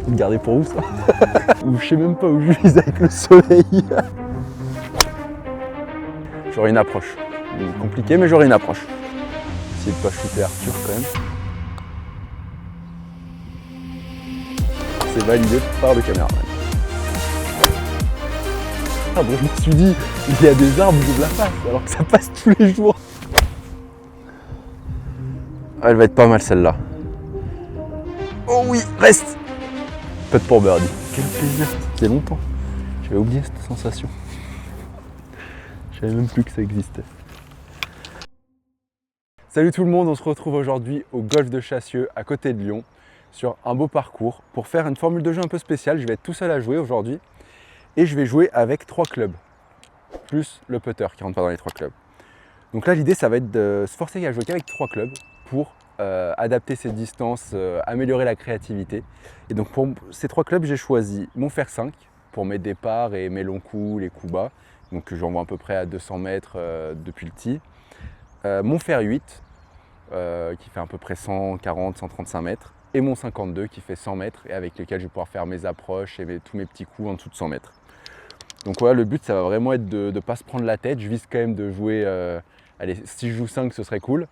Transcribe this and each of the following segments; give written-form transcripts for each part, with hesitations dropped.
Gardez pour vous ça. Ou je sais même pas où je vise avec le soleil. J'aurai une approche. Compliqué, mais j'aurai une approche. Essayez de pas shooter Arthur quand même. C'est validé par le caméraman. Ah bon, je me suis dit, il y a des arbres, j'ouvre la face, alors que ça passe tous les jours. Elle va être pas mal celle-là. Oh oui, reste. Peut-être pour birdie. Quel plaisir, ça faisait longtemps. J'avais oublié cette sensation. Je savais même plus que ça existait. Salut tout le monde, on se retrouve aujourd'hui au golf de Chassieux à côté de Lyon sur un beau parcours pour faire une formule de jeu un peu spéciale. Je vais être tout seul à jouer aujourd'hui et je vais jouer avec 3 clubs plus le putter qui rentre pas dans les 3 clubs. Donc là l'idée ça va être de se forcer à jouer qu'avec 3 clubs pour adapter ses distances, améliorer la créativité. Et donc pour ces 3 clubs j'ai choisi mon fer 5 pour mes départs et mes longs coups, les coups bas, donc que j'envoie à peu près à 200 mètres depuis le tee. Mon fer 8 qui fait à peu près 140-135 mètres et mon 52 qui fait 100 mètres et avec lequel je vais pouvoir faire mes approches et tous mes petits coups en dessous de 100 mètres. Donc voilà, le but ça va vraiment être de ne pas se prendre la tête. Je vise quand même de jouer, allez, si je joue 5 ce serait cool.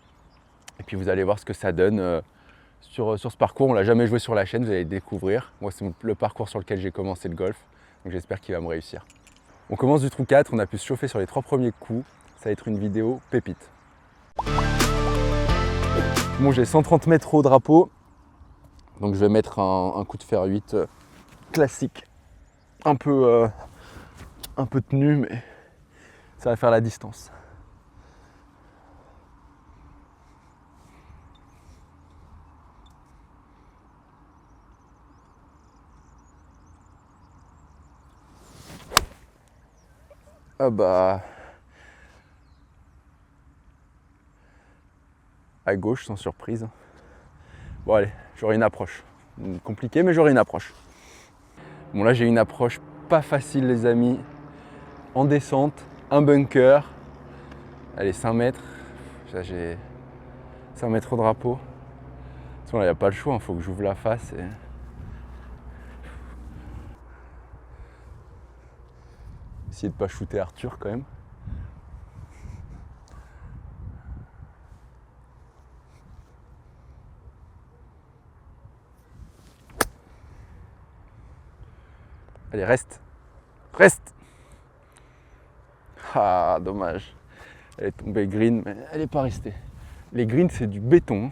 Et puis vous allez voir ce que ça donne sur ce parcours. On ne l'a jamais joué sur la chaîne, vous allez le découvrir. Moi c'est le parcours sur lequel j'ai commencé le golf, donc j'espère qu'il va me réussir. On commence du trou 4, on a pu se chauffer sur les 3 premiers coups. Ça va être une vidéo pépite. Bon, j'ai 130 mètres au drapeau, donc je vais mettre un coup de fer 8 classique, un peu tenu, mais ça va faire la distance. Ah bah, à gauche sans surprise. Bon allez, j'aurai une approche. Compliqué, mais j'aurai une approche. Bon là j'ai une approche pas facile les amis. En descente, un bunker. Allez, 5 mètres. Là j'ai 5 mètres au drapeau. De toute façon là il n'y a pas le choix, il faut que j'ouvre la face. Et... essayer de pas shooter Arthur quand même. Allez, reste. Reste. Ah, dommage. Elle est tombée green, mais elle n'est pas restée. Les greens, c'est du béton.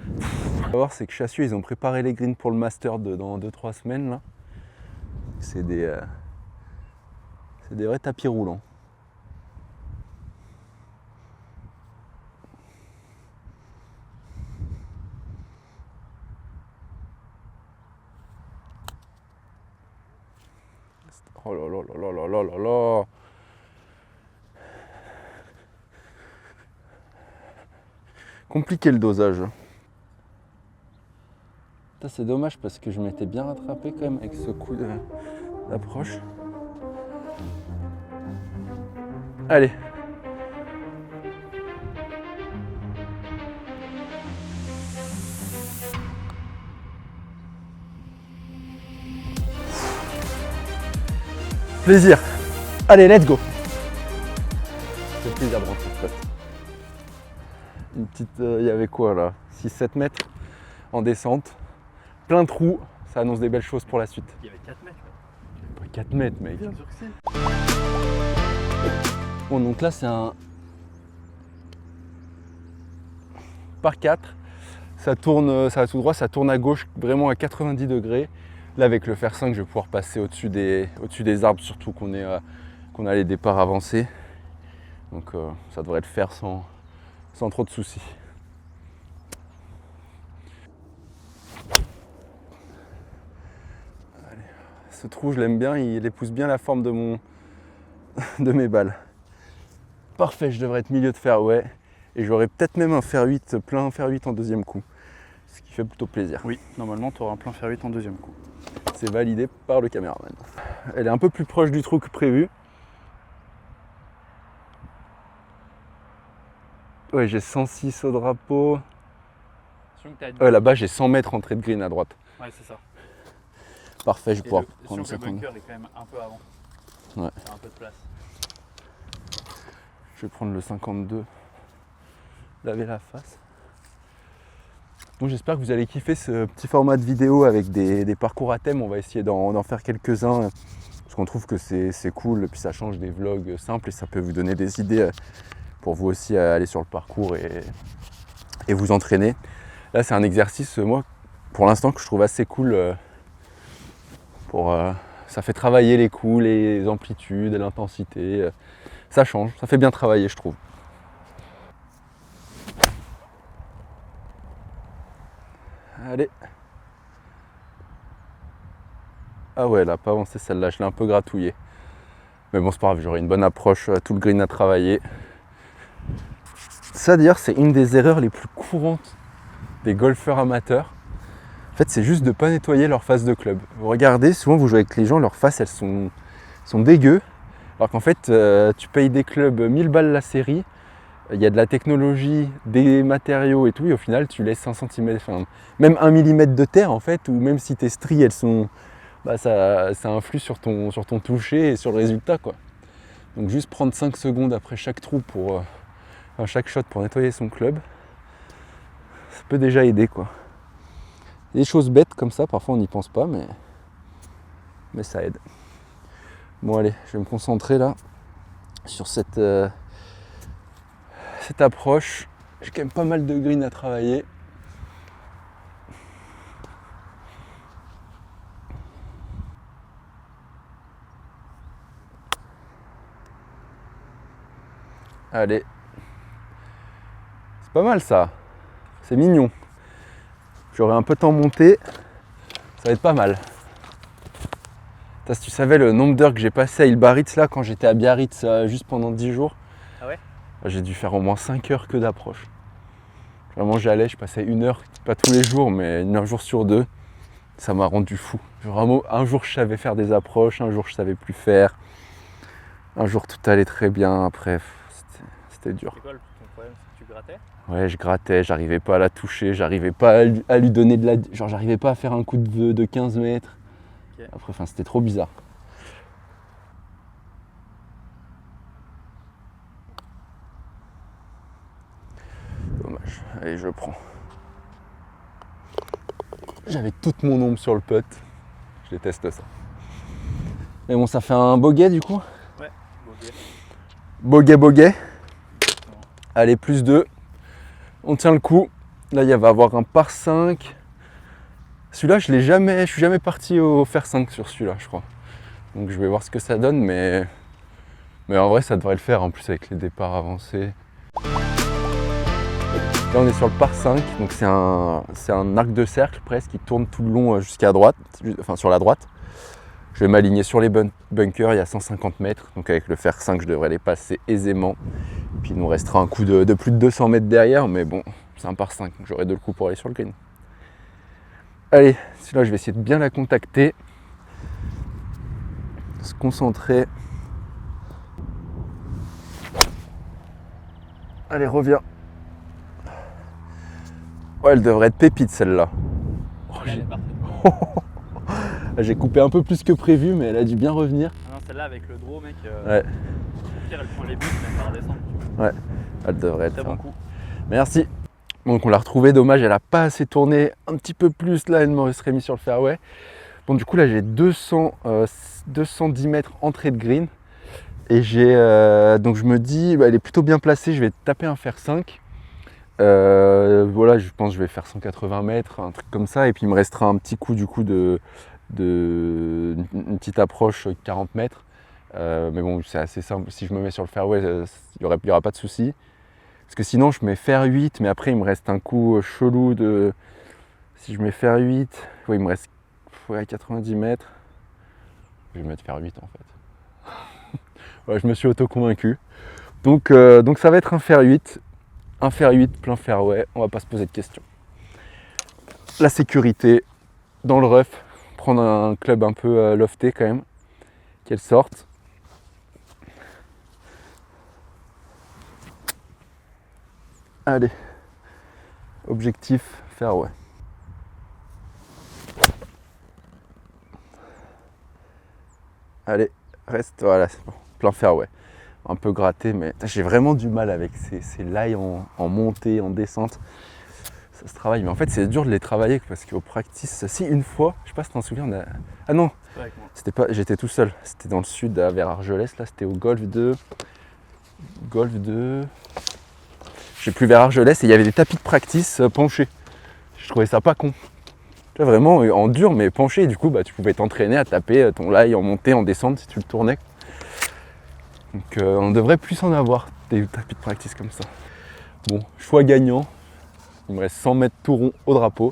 Ce qu'il faut voir, c'est que Chassieux, ils ont préparé les greens pour le Master dans 2-3 semaines. Là. C'est des vrais tapis roulants. Oh là là là là là là là. Compliqué le dosage. C'est dommage parce que je m'étais bien rattrapé quand même avec ce coup d'approche. Allez. Plaisir. Allez, let's go. C'est plaisir de rentrer en fait. Une petite, il y avait quoi là, 6-7 mètres en descente. Plein de trous, ça annonce des belles choses pour la suite. Il y avait 4 mètres. Pas 4 mètres mec. Bien sûr que si. Bon donc là c'est un par 4. Ça tourne, ça va tout droit, ça tourne à gauche vraiment à 90 degrés. Là avec le fer 5 je vais pouvoir passer au-dessus des arbres, surtout qu'on a les départs avancés. Donc ça devrait le faire sans trop de soucis. Allez. Ce trou je l'aime bien, il épouse bien la forme de mes balles. Parfait, je devrais être milieu de fairway et j'aurai peut-être même un fer 8, plein fer 8 en deuxième coup. Ce qui fait plutôt plaisir. Oui, normalement tu auras un plein fer 8 en deuxième coup. C'est validé par le caméraman. Elle est un peu plus proche du trou que prévu. Ouais, j'ai 106 au drapeau. Sachant que t'as Là-bas, j'ai 100 mètres entrée de green à droite. Ouais, c'est ça. Parfait, je vais pouvoir Sachant prendre que le 50. bunker est quand même un peu avant. Ouais. T'as un peu de place. Je vais prendre le 52. Laver la face. Bon, j'espère que vous allez kiffer ce petit format de vidéo avec des parcours à thème. On va essayer d'en faire quelques-uns parce qu'on trouve que c'est cool. Et puis ça change des vlogs simples et ça peut vous donner des idées pour vous aussi aller sur le parcours et vous entraîner. Là, c'est un exercice, moi, pour l'instant, que je trouve assez cool. Ça fait travailler les coups, les amplitudes, l'intensité. Ça change, ça fait bien travailler, je trouve. Allez. Ah ouais, elle n'a pas avancé celle-là, je l'ai un peu gratouillée. Mais bon, c'est pas grave, j'aurai une bonne approche, tout le green à travailler. Ça, d'ailleurs, c'est une des erreurs les plus courantes des golfeurs amateurs. En fait, c'est juste de ne pas nettoyer leur face de club. Vous regardez, souvent vous jouez avec les gens, leurs faces, elles sont dégueu. Alors qu'en fait, tu payes des clubs 1000 balles la série, il y a de la technologie, des matériaux et tout, et au final, tu laisses 1 cm, enfin, même 1 mm de terre, en fait, ou même si tes stries, elles sont... Bah, ça influe sur ton toucher et sur le résultat, quoi. Donc juste prendre 5 secondes après chaque trou chaque shot pour nettoyer son club, ça peut déjà aider, quoi. Des choses bêtes comme ça, parfois on n'y pense pas, mais ça aide. Bon allez, je vais me concentrer là sur cette approche. J'ai quand même pas mal de green à travailler. Allez. C'est pas mal ça. C'est mignon. J'aurai un peu de temps monté. Ça va être pas mal. Putain, si tu savais le nombre d'heures que j'ai passé à Il Baritz là quand j'étais à Biarritz juste pendant 10 jours. Ah ouais? J'ai dû faire au moins 5 heures que d'approche. Vraiment j'allais, je passais 1 heure, pas tous les jours, mais 1 jour sur 2. Ça m'a rendu fou. Vraiment, un jour je savais faire des approches, un jour je savais plus faire. Un jour tout allait très bien, après c'était dur. C'est quoi ton problème? C'est que tu grattais? Ouais, je grattais, j'arrivais pas à la toucher, j'arrivais pas à lui donner de la... Genre j'arrivais pas à faire un coup de 15 mètres. Okay. Après, enfin, c'était trop bizarre. Dommage. Allez, je prends. J'avais toute mon ombre sur le putt. Je déteste ça. Mais bon, ça fait un bogey du coup. Ouais, bogey. Bogey. Allez, plus 2. On tient le coup. Là, il va y avoir un par 5. Celui-là, je suis jamais parti au fer 5 sur celui-là, je crois. Donc je vais voir ce que ça donne, mais en vrai, ça devrait le faire en plus avec les départs avancés. Là, on est sur le par 5, donc c'est un arc de cercle presque qui tourne tout le long jusqu'à droite, enfin sur la droite. Je vais m'aligner sur les bunkers, il y a 150 mètres, donc avec le fer 5, je devrais les passer aisément. Puis il nous restera un coup de plus de 200 mètres derrière, mais bon, c'est un par 5, donc j'aurai 2 coups pour aller sur le green. Allez, celui-là, je vais essayer de bien la contacter. Se concentrer. Allez, reviens. Ouais, elle devrait être pépite celle-là. J'ai coupé un peu plus que prévu, mais elle a dû bien revenir. Ah non, celle-là avec le draw, mec. Ouais. Au pire, elle prend les buts, mais elle va redescendre. Ouais, elle devrait être. Très bon coup. Merci. Donc on l'a retrouvée, dommage, elle a pas assez tourné. Un petit peu plus, là, elle me serait mis sur le fairway. Bon, du coup, là, j'ai 210 mètres entrée de green. Et donc je me dis, elle est plutôt bien placée, je vais taper un fer 5. Voilà, je pense que je vais faire 180 mètres, un truc comme ça. Et puis il me restera un petit coup du coup une petite approche 40 mètres. Mais bon, c'est assez simple. Si je me mets sur le fairway, il n'y aura pas de souci. Parce que sinon, je mets fer 8, mais après, il me reste un coup chelou de... Si je mets fer 8, ouais, il me reste 90 mètres. Je vais mettre fer 8 en fait. Ouais, je me suis auto-convaincu. Donc ça va être un fer 8. Un fer 8 plein fairway, on va pas se poser de questions. La sécurité dans le rough, prendre un club un peu lofté quand même, qu'elle sorte. Allez, objectif fairway. Allez, reste, voilà, c'est bon. Plein fairway. Un peu gratté, mais j'ai vraiment du mal avec ces lies en montée, en descente. Ça se travaille, mais en fait c'est dur de les travailler parce qu'au practice, si une fois, je sais pas si tu t'en souviens, ah non, c'était pas, j'étais tout seul, c'était dans le sud vers Argelès, là c'était au golf de, je sais plus, vers Argelès, et il y avait des tapis de practice penchés. Je trouvais ça pas con. Tu vois, vraiment en dur mais penché, et du coup bah, tu pouvais t'entraîner à taper ton lie en montée, en descente si tu le tournais. Donc on devrait plus en avoir des tapis de practice comme ça. Bon, choix gagnant. Il me reste 100 mètres tout rond au drapeau,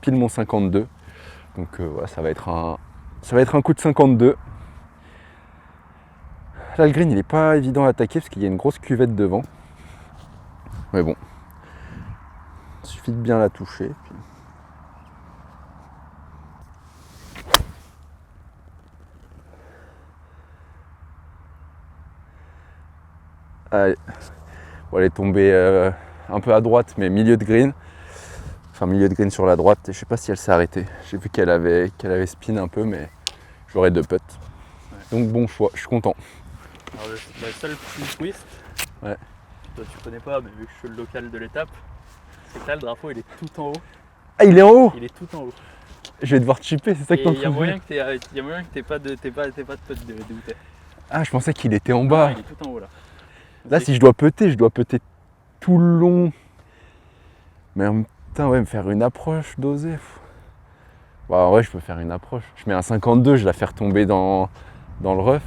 pile mon 52. Donc voilà, ça va être un coup de 52. Là, le green, il n'est pas évident à attaquer parce qu'il y a une grosse cuvette devant. Mais bon, il suffit de bien la toucher. Puis... Allez, bon, elle est tombée un peu à droite, mais milieu de green. Enfin, milieu de green sur la droite, et je sais pas si elle s'est arrêtée. J'ai vu qu'elle avait spin un peu, mais j'aurais 2 putts. Ouais. Donc bon choix, je suis content. Alors le seul petit twist, ouais. Toi tu connais pas, mais vu que je suis le local de l'étape, c'est que là le drapeau il est tout en haut. Ah, il est en haut? Il est tout en haut. Je vais devoir chipper, c'est ça que t'en Il y a moyen que t'aies pas de putt de bouteille. Ah, je pensais qu'il était en bas. Non, il est tout en haut là. Là, si je dois putter tout le long. Mais putain, ouais, me faire une approche dosée. Bah ouais, je peux faire une approche. Je mets un 52, je la fais retomber dans le rough.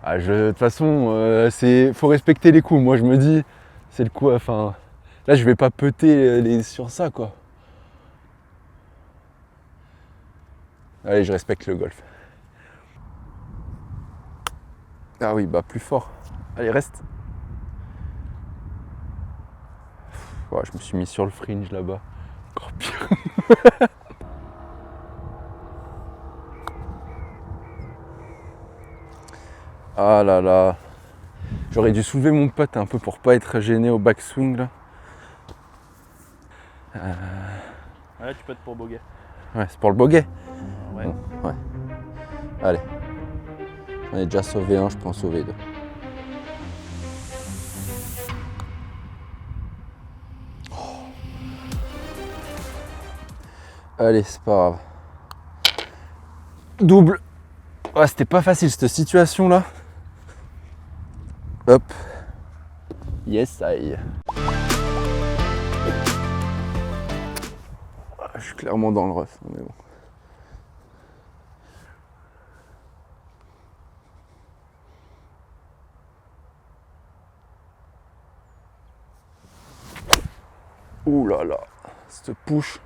Ah, de toute façon, faut respecter les coups. Moi, je me dis, c'est le coup. Enfin, là, je vais pas putter sur ça, quoi. Allez, je respecte le golf. Ah oui, bah plus fort. Allez, reste. Ouais, je me suis mis sur le fringe là-bas. Encore pire. Ah là là. J'aurais dû soulever mon putt un peu pour pas être gêné au backswing là. Ouais, tu puttes pour bogey. Ouais, c'est pour le bogey. Ouais. Bon, ouais. Allez. J'en ai déjà sauvé un, je peux en sauver 2. Allez, c'est pas grave. Double. Ouais, c'était pas facile cette situation là. Hop. Yes, aïe. Je suis clairement dans le rough, mais bon. Ouh là là, cette push.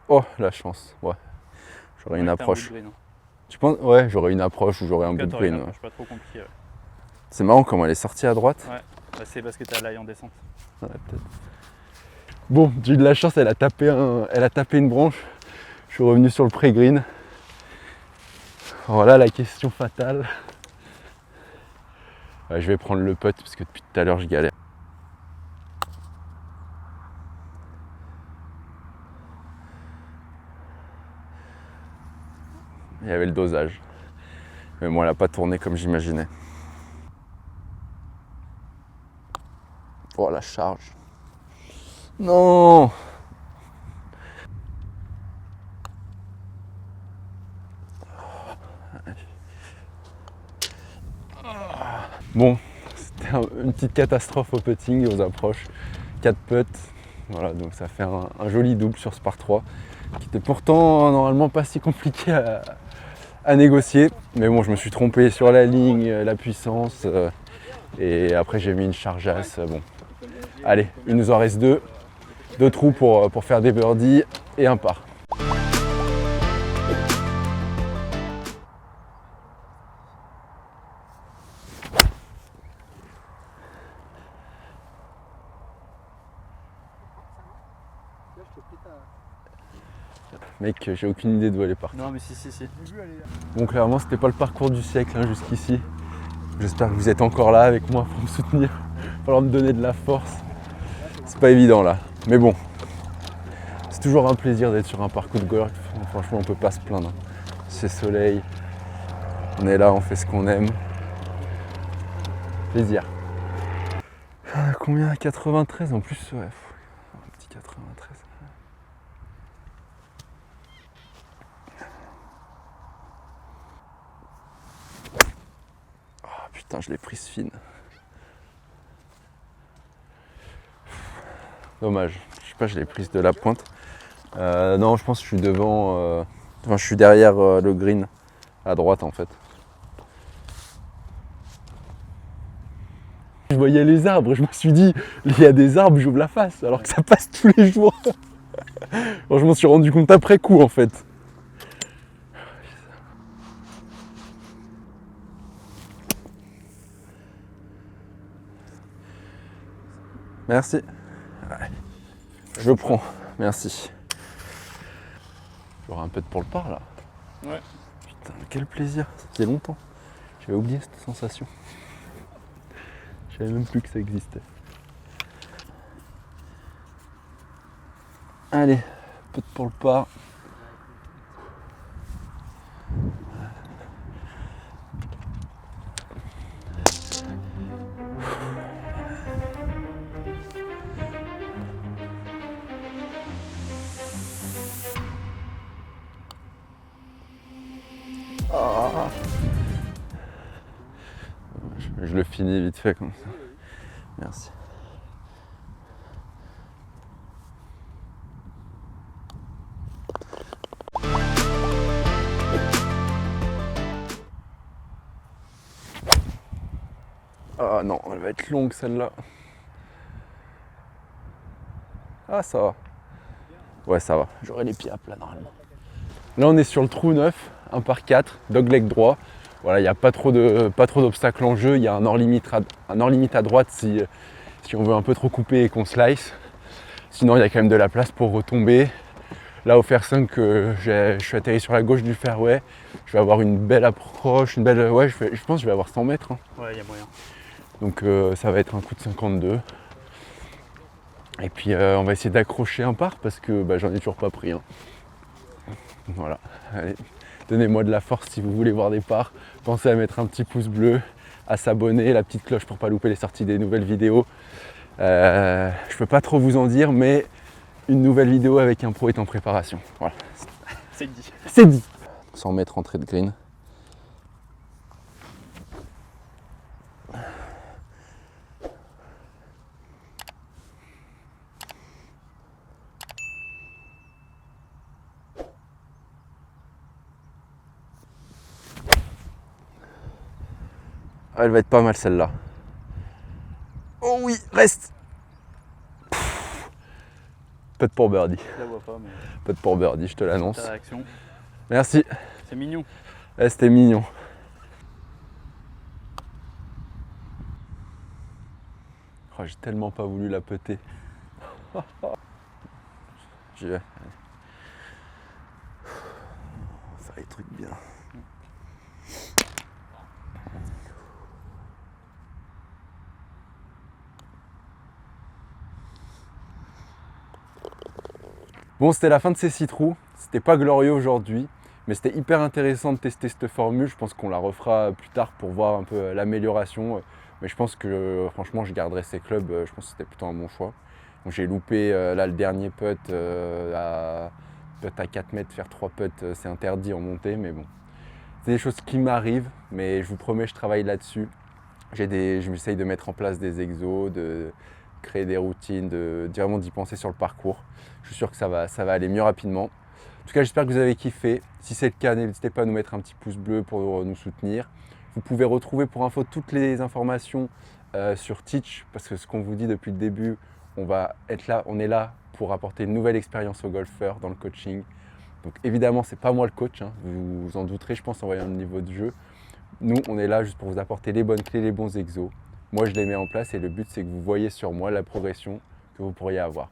Oh, la chance, ouais. J'aurais une approche. Tu penses? Ouais, j'aurais une approche ou j'aurais un bout de green. Ouais. Pas trop compliqué. Ouais. C'est marrant comment elle est sortie à droite. Ouais, bah, c'est parce que t'as l'ail en descente. Ouais, peut-être. Bon, j'ai eu de la chance, elle a tapé une branche. Je suis revenu sur le pré-green. Voilà la question fatale. Ouais, je vais prendre le putt parce que depuis tout à l'heure je galère. Il y avait le dosage. Mais moi, elle n'a pas tourné comme j'imaginais. Oh, la charge. Non! Bon, c'était une petite catastrophe au putting et aux approches. 4 putts. Voilà, donc ça fait un joli double sur ce par 3. Qui était pourtant normalement pas si compliqué à négocier. Mais bon, je me suis trompé sur la ligne, la puissance. Et après, j'ai mis une chargeasse. Bon, allez, il nous en reste 2. 2 trous pour faire des birdies et un par. Mec, j'ai aucune idée d'où elle est partie. Non mais si. Bon, clairement, c'était pas le parcours du siècle jusqu'ici. J'espère que vous êtes encore là avec moi pour me soutenir. falloir me donner de la force. C'est pas évident là. Mais bon, c'est toujours un plaisir d'être sur un parcours de golf. Franchement, on peut pas se plaindre. C'est soleil. On est là, on fait ce qu'on aime. Plaisir. Combien? 93 en plus, ouais. Un petit 93. Oh putain, je l'ai prise fine. Dommage. Je sais pas, je l'ai prise de la pointe. Non, je pense que je suis devant. Enfin, je suis derrière le green, à droite en fait. Je voyais les arbres, je me suis dit, il y a des arbres, j'ouvre la face, alors que ça passe tous les jours. Alors, je m'en suis rendu compte après coup en fait. Merci. Je prends, merci. J'aurai un peu de pour le par là. Ouais. Putain, quel plaisir, ça faisait longtemps. J'avais oublié cette sensation. Je savais même plus que ça existait. Allez, peu de pour le par. Ah. Je le finis vite fait comme ça. Merci. Ah non, elle va être longue celle-là. Ah ça va. Ouais ça va, j'aurai les pieds à plat normalement. Là on est sur le trou 9, un par 4, dogleg droit. Voilà, il n'y a pas trop d'obstacles en jeu, il y a un hors limite à droite si on veut un peu trop couper et qu'on slice. Sinon il y a quand même de la place pour retomber. Là au fer 5, je suis atterri sur la gauche du fairway. Je vais avoir une belle approche, une belle. Ouais, je pense que je vais avoir 100 mètres. Hein. Ouais, il y a moyen. Donc ça va être un coup de 52. Et puis on va essayer d'accrocher un par parce que j'en ai toujours pas pris. Hein. Voilà, allez, donnez-moi de la force si vous voulez voir des pars. Pensez à mettre un petit pouce bleu, à s'abonner, la petite cloche pour pas louper les sorties des nouvelles vidéos. Je peux pas trop vous en dire, mais une nouvelle vidéo avec un pro est en préparation. Voilà. C'est dit. C'est dit. 100 mètres entrée de green. Elle va être pas mal celle-là. Oh oui, reste. Pas de pour birdie. Je la vois pas, mais. Pas de pour birdie, je te l'annonce. Ta réaction. Merci. C'est mignon. Ouais, c'était mignon. Oh, j'ai tellement pas voulu la péter. J'y vais. Faire les trucs bien. Bon, c'était la fin de ces 6 trous. C'était pas glorieux aujourd'hui, mais c'était hyper intéressant de tester cette formule. Je pense qu'on la refera plus tard pour voir un peu l'amélioration. Mais je pense que franchement, je garderai ces clubs. Je pense que c'était plutôt un bon choix. J'ai loupé là le dernier putt à 4 mètres, faire 3 putts, c'est interdit en montée, mais bon. C'est des choses qui m'arrivent, mais je vous promets, je travaille là-dessus. Je m'essaye de mettre en place des exos, de créer des routines, vraiment d'y penser sur le parcours. Je suis sûr que ça va aller mieux rapidement. En tout cas, j'espère que vous avez kiffé. Si c'est le cas, n'hésitez pas à nous mettre un petit pouce bleu pour nous soutenir. Vous pouvez retrouver pour info toutes les informations sur Teach, parce que ce qu'on vous dit depuis le début, on est là pour apporter une nouvelle expérience aux golfeurs dans le coaching. Donc évidemment, c'est pas moi le coach, hein, vous vous en douterez, je pense, en voyant le niveau de jeu. Nous, on est là juste pour vous apporter les bonnes clés, les bons exos. Moi, je les mets en place et le but, c'est que vous voyez sur moi la progression que vous pourriez avoir.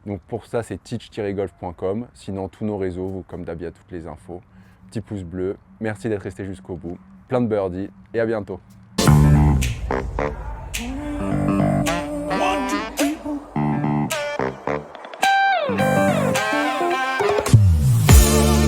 Donc pour ça, c'est teach-golf.com. Sinon, tous nos réseaux, comme d'hab, il y a toutes les infos. Petit pouce bleu. Merci d'être resté jusqu'au bout. Plein de birdies et à bientôt.